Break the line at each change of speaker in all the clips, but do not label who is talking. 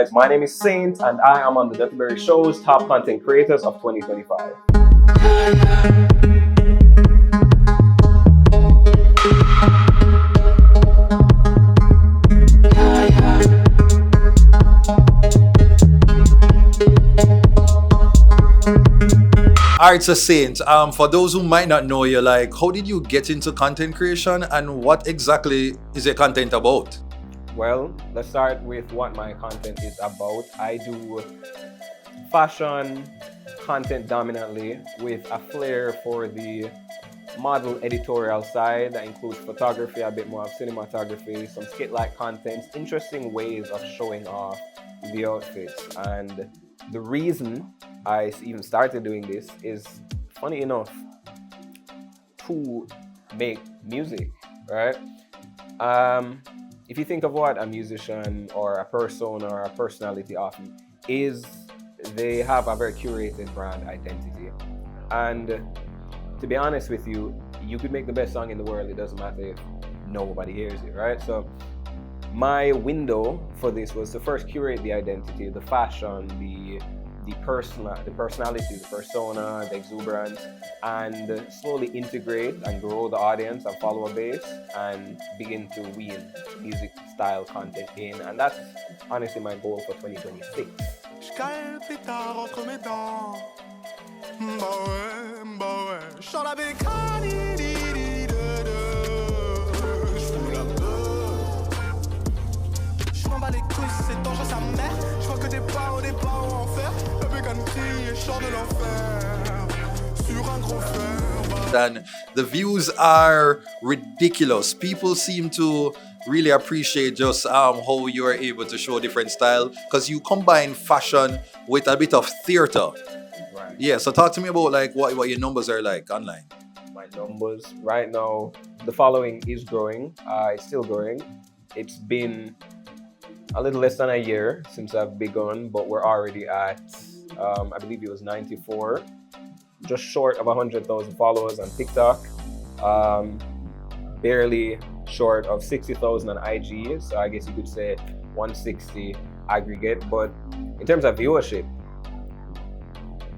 guys? My name is Saint, and I am on the Dutty Berry Show's Top Content Creators of 2025.
Alright, so Saint, for those who might not know you, like, how did you get into content creation and what exactly is your content about?
Well, let's start with what my content is about. I do fashion content dominantly with a flair for the model editorial side. That includes photography, a bit more of cinematography, some skit-like content, interesting ways of showing off the outfits. And the reason I even started doing this is, funny enough, to make music, right? If you think of what a musician or a persona or a personality often is, they have a very curated brand identity. And to be honest with you, you could make the best song in the world, it doesn't matter if nobody hears it, right? So my window for this was to first curate the identity, the fashion, the personality, the persona, the exuberance, and slowly integrate and grow the audience and follower base and begin to weave music style content in. And that's honestly my goal for 2026.
And the views are ridiculous. People seem to really appreciate just how you are able to show different style, because you combine fashion with a bit of theater.
Right.
Yeah, so talk to me about like what your numbers are like online.
My numbers right now, the following is growing. It's still growing. It's been a little less than a year since I've begun, but we're already at I believe it was 94, just short of 100,000 followers on TikTok, barely short of 60,000 on IG, so I guess you could say 160 aggregate. But in terms of viewership,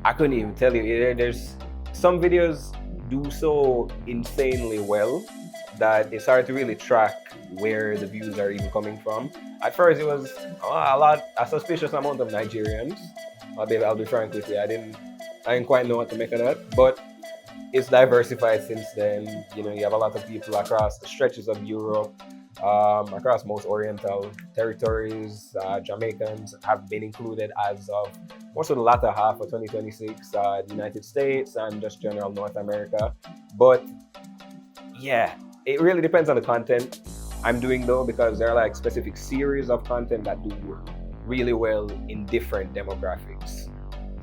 I couldn't even tell you. There's some videos do so insanely well that it's hard to really track where the views are even coming from. At first, it was a suspicious amount of Nigerians. I'll be frank with you. I didn't quite know what to make of that, but it's diversified since then. You know, you have a lot of people across the stretches of Europe, across most Oriental territories. Jamaicans have been included as of most of the latter half of 2026, the United States and just general North America. But yeah, it really depends on the content I'm doing though, because there are like specific series of content that do really well in different demographics.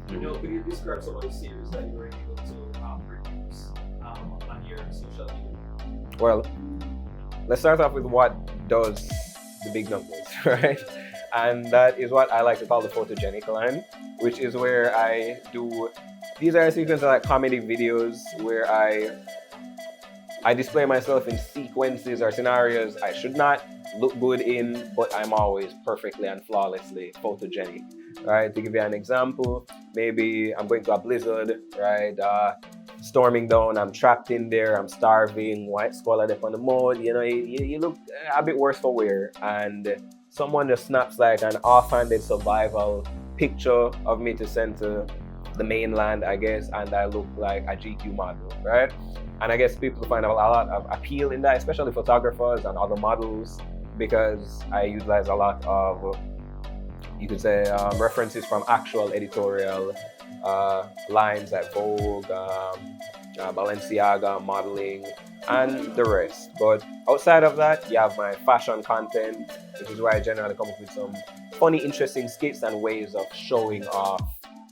You know, could you describe some of the series that you were able to produce on your social media?
Well, let's start off with what does the big numbers, right? And that is what I like to call the photogenic line, which is where I do, these are a sequence of like comedy videos where I display myself in sequences or scenarios I should not look good in, but I'm always perfectly and flawlessly photogenic, right? To give you an example, maybe I'm going to a blizzard, right? Storming down, I'm trapped in there, I'm starving, white squalor up on the mud, you know, you look a bit worse for wear, and someone just snaps like an offhanded survival picture of me to send to the mainland, I guess, and I look like a GQ model, right? And I guess people find a lot of appeal in that, especially photographers and other models, because I utilize a lot of, you could say, references from actual editorial lines like Vogue, Balenciaga, modeling, and the rest. But outside of that, you have my fashion content, which is where I generally come up with some funny, interesting skits and ways of showing off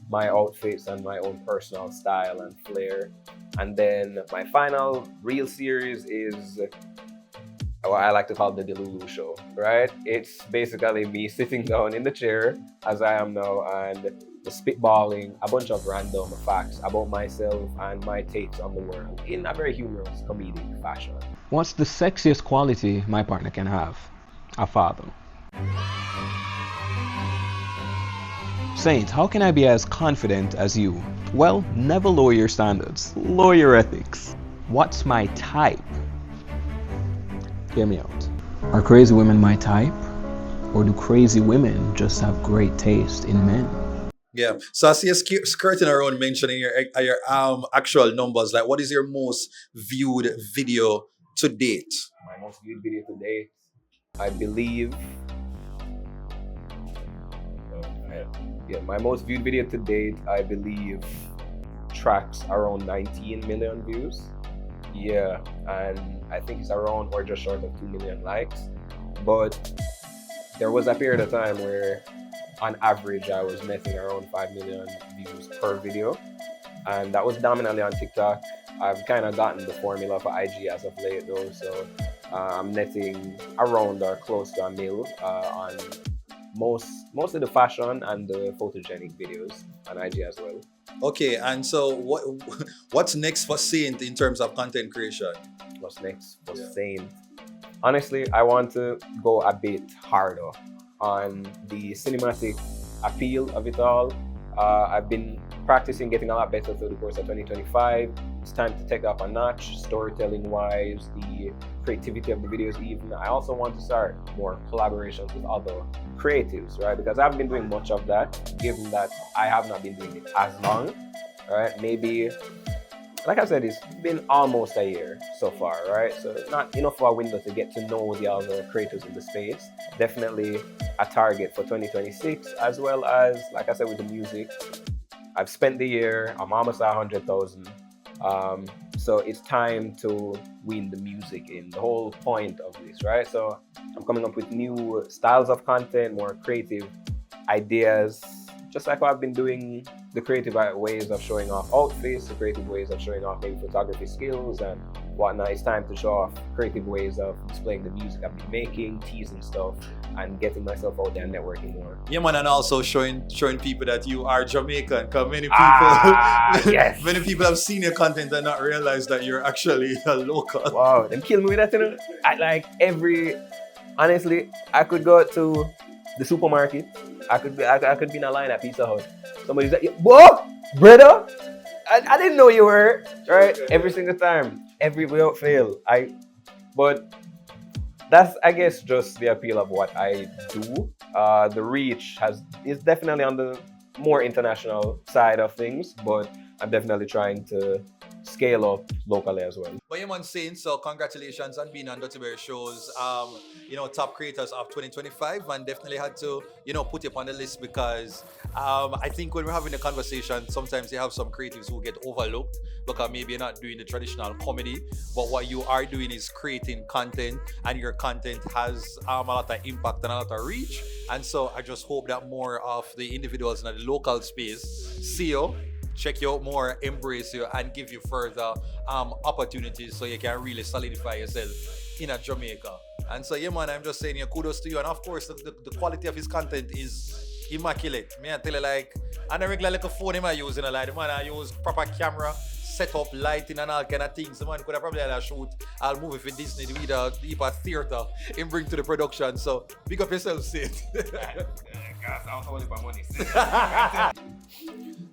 my outfits and my own personal style and flair. And then my final real series is what I like to call the Delulu Show, right? It's basically me sitting down in the chair, as I am now, and spitballing a bunch of random facts about myself and my takes on the world in a very humorous, comedic fashion.
What's the sexiest quality my partner can have? A father. Saint, how can I be as confident as you? Well, never lower your standards. Lower your ethics. What's my type? Hear me out. Are crazy women my type? Or do crazy women just have great taste in men?
Yeah. So I see a skirting around mentioning your actual numbers. Like, what is your most viewed video to date?
My most viewed video to date, I believe. My most viewed video to date, I believe, tracks around 19 million views. Yeah, and I think it's around or just short of 2 million likes. But there was a period of time where, on average, I was netting around 5 million views per video. And that was dominantly on TikTok. I've kind of gotten the formula for IG as of late though, so I'm netting around or close to a mil on most of the fashion and the photogenic videos on IG as well.
Okay, and so what's next for Saint in terms of content creation?
What's next for Saint? Honestly, I want to go a bit harder on the cinematic appeal of it all. I've been practicing getting a lot better through the course of 2025. It's time to take up a notch, storytelling wise, the creativity of the videos even. I also want to start more collaborations with other creatives, right? Because I haven't been doing much of that, given that I have not been doing it as long, right? Maybe, like I said, it's been almost a year so far, right? So not enough of a window to get to know the other creators in the space. Definitely a target for 2026, as well as, like I said, with the music. I've spent the year, I'm almost at 100,000. So it's time to win the music in, the whole point of this, right? So I'm coming up with new styles of content, more creative ideas, just like I've been doing the creative ways of showing off outfits, the creative ways of showing off maybe photography skills and whatnot. It's time to show off creative ways of displaying the music I've been making, teasing stuff, and getting myself out there and networking more.
Yeah, man, and also showing people that you are Jamaican. Because many people,
yes.
many people have seen your content and not realized that you're actually a local.
Wow, them kill me with that, you know. Honestly, I could go to the supermarket. I could be in a line at Pizza Hut. Somebody's like, whoa, brother, I didn't know you were, right? Every single time, without fail. But that's, I guess, just the appeal of what I do. The reach is definitely on the more international side of things, but I'm definitely trying to scale up locally as well.
But yeah, man, Saint, so congratulations on being on TheDuttyBerryShow's top creators of 2025, and definitely had to put you up on the list because I think when we're having a conversation, sometimes you have some creatives who get overlooked because maybe you're not doing the traditional comedy, but what you are doing is creating content, and your content has a lot of impact and a lot of reach. And so I just hope that more of the individuals in the local space see you, check you out more, embrace you, and give you further opportunities so you can really solidify yourself in Jamaica. And so, yeah, man, I'm just saying, kudos to you. And of course, the quality of his content is immaculate. Me, I tell you, like, and a regular like a phone him I use, like, the man I use proper camera, set up lighting and all kind of things. The man could have probably had a shoot all movie for Disney with a theater and bring to the production. So, big up yourself, Sid.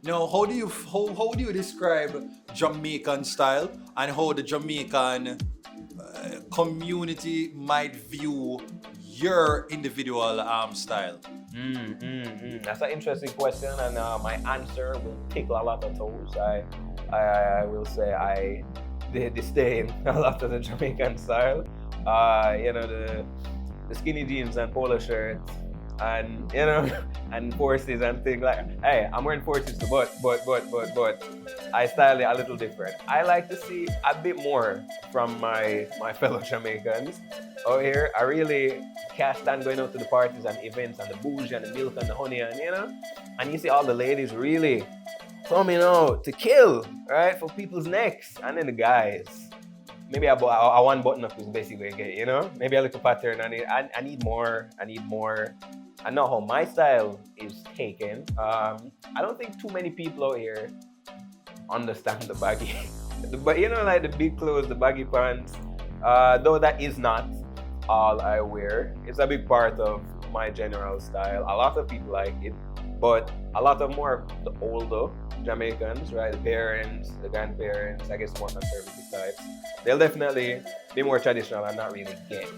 Now, how do you describe Jamaican style and how the Jamaican community might view your individual style?
That's an interesting question, and my answer will tickle a lot of toes. I will say I disdain a lot of the Jamaican style. The skinny jeans and polo shirts, and and forces and things like. Hey, I'm wearing forces too, but I style it a little different. I like to see a bit more from my fellow Jamaicans out here. I really can't stand going out to the parties and events and the bougie and the milk and the honey and you see all the ladies really coming out to kill, right, for people's necks, and then the guys. Maybe a one button up is basically get, maybe a little pattern. I need more. I know how my style is taken. I don't think too many people out here understand the baggy, but like the big clothes, the baggy pants. Though that is not all I wear. It's a big part of my general style. A lot of people like it, but a lot of more of the older Jamaicans, right? The parents, the grandparents, I guess more conservative types. They'll definitely be more traditional and not really get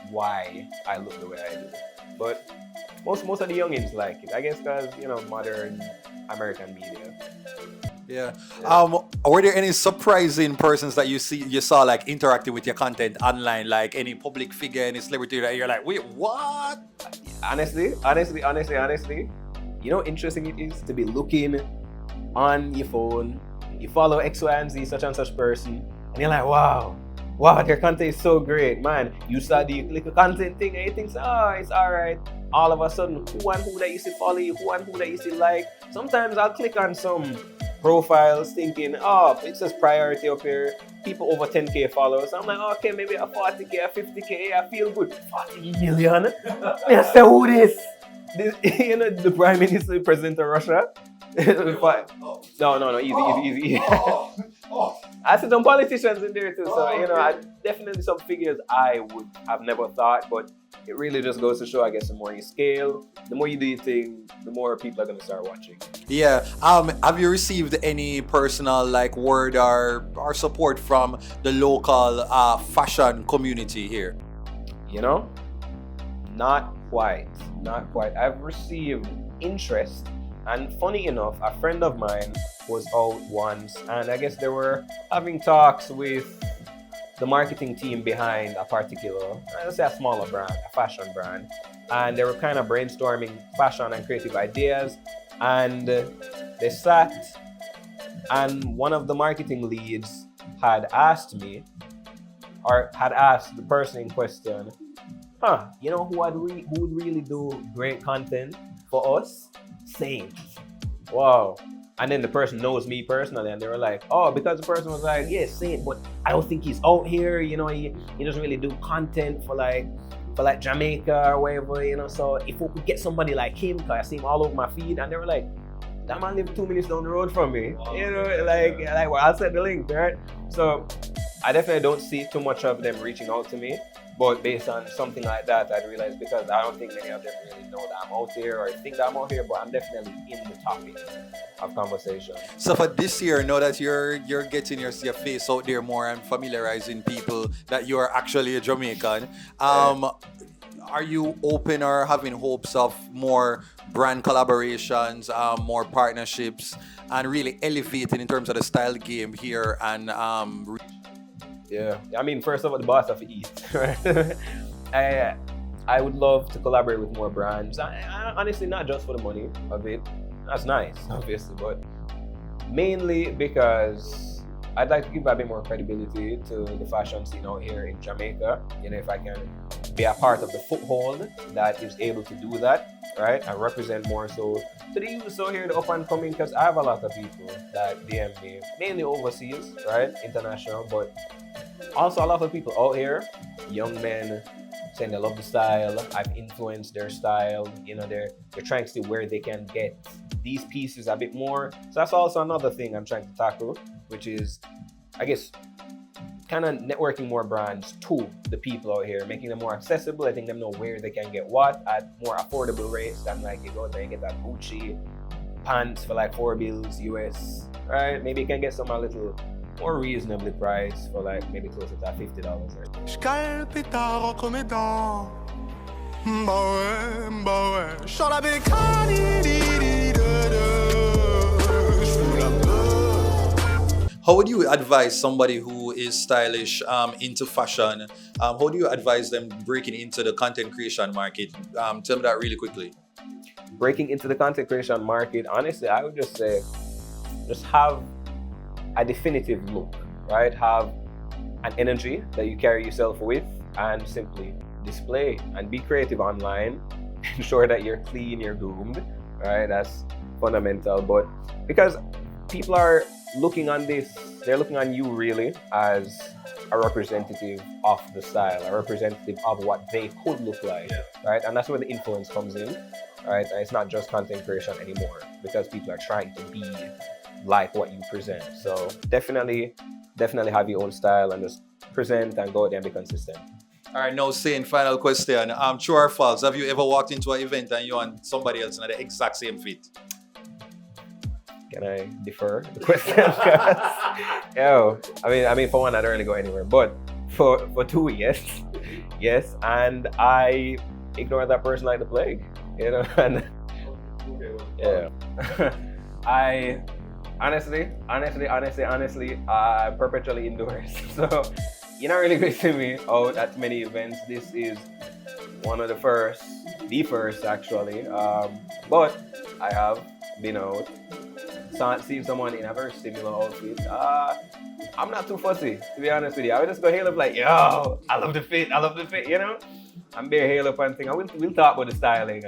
why I look the way I do. But most of the youngins like it, I guess, because modern American media.
Yeah. Were there any surprising persons that you saw like interacting with your content online, like any public figure, any celebrity that you're like, wait, what?
Honestly, interesting it is to be looking on your phone. You follow X, Y, and Z, such and such person, and you're like, wow, their content is so great, man. You start the little content thing, and you think, oh, it's all right. All of a sudden, who and who that used to follow you, who and who that used to like. Sometimes I'll click on some profiles thinking, oh, it says priority up here, people over 10k followers. I'm like, okay, maybe a 40k, a 50k, I feel good. 40 million? I say, who this? The Prime Minister, the President of Russia. No, easy. I see some politicians in there too, so I definitely some figures I would have never thought, but it really just goes to show, I guess, the more you scale, the more you do your thing, the more people are gonna start watching.
Yeah. Have you received any personal like word or support from the local fashion community here?
Not quite. I've received interest. And funny enough, a friend of mine was out once, and I guess they were having talks with the marketing team behind a particular, let's say a smaller brand, a fashion brand. And they were kind of brainstorming fashion and creative ideas. And they sat, and one of the marketing leads had asked me, or had asked the person in question, who would really do great content for us? Saint. Wow. And then the person knows me personally, and they were like, oh, because the person was like, yeah, Saint, but I don't think he's out here, he doesn't really do content for like Jamaica or whatever, so if we could get somebody like him, because I see him all over my feed, and they were like, that man lives 2 minutes down the road from me, well, I'll send the link, right? So I definitely don't see too much of them reaching out to me. But based on something like that, I'd realize, because I don't think many of them really know that I'm out here or think that I'm out here, but I'm definitely in the topic of conversation.
So for this year, now that you're getting your face out there more and familiarizing people that you are actually a Jamaican, are you open or having hopes of more brand collaborations, more partnerships, and really elevating in terms of the style game here and
Yeah, I mean, first of all, the boss of the East, right? I would love to collaborate with more brands. I honestly, not just for the money of it. That's nice, obviously, but mainly because I'd like to give a bit more credibility to the fashion scene out here in Jamaica. If I can be a part of the foothold that is able to do that, right? And represent more so to the youth so here, the up and coming, because I have a lot of people that DM me, mainly overseas, right? International, but also a lot of people out here, young men, saying they love the style. I've influenced their style. They're trying to see where they can get these pieces a bit more. So that's also another thing I'm trying to tackle, which is, I guess, kind of networking more brands to the people out here, making them more accessible, letting them know where they can get what at more affordable rates than like you go there and get that Gucci pants for like $4 US, right? Maybe you can get some a little more reasonably priced for like maybe closer to $50.
How would you advise somebody who is stylish, into fashion? How do you advise them breaking into the content creation market? Tell me that really quickly.
Breaking into the content creation market, honestly, I would just say, just have a definitive look, right? Have an energy that you carry yourself with, and simply display and be creative online. Ensure that you're clean, you're groomed, right? That's fundamental. But because people are looking on this, they're looking on you really as a representative of the style, a representative of what they could look like, right? And that's where the influence comes in, right? And it's not just content creation anymore, because people are trying to be like what you present. So definitely have your own style and just present and go out there and be consistent.
All right, now saying final question. True or false? Have you ever walked into an event and you and somebody else in the exact same fit?
Can I defer the question? Yo, I mean, for one, I don't really go anywhere. But for two, yes, yes, and I ignore that person like the plague. You know, and yeah, I honestly, perpetually indoors. So you're not really going to see me out at many events. This is one of the first actually. But I have been out. Seeing someone in a very similar outfit, I'm not too fussy, to be honest with you. I would just go hail up like, yo, I love the fit, you know? I'm bare hail up and thing. We'll talk about the styling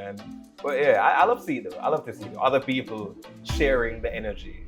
but yeah, I love to see though. I love to see other people sharing the energy.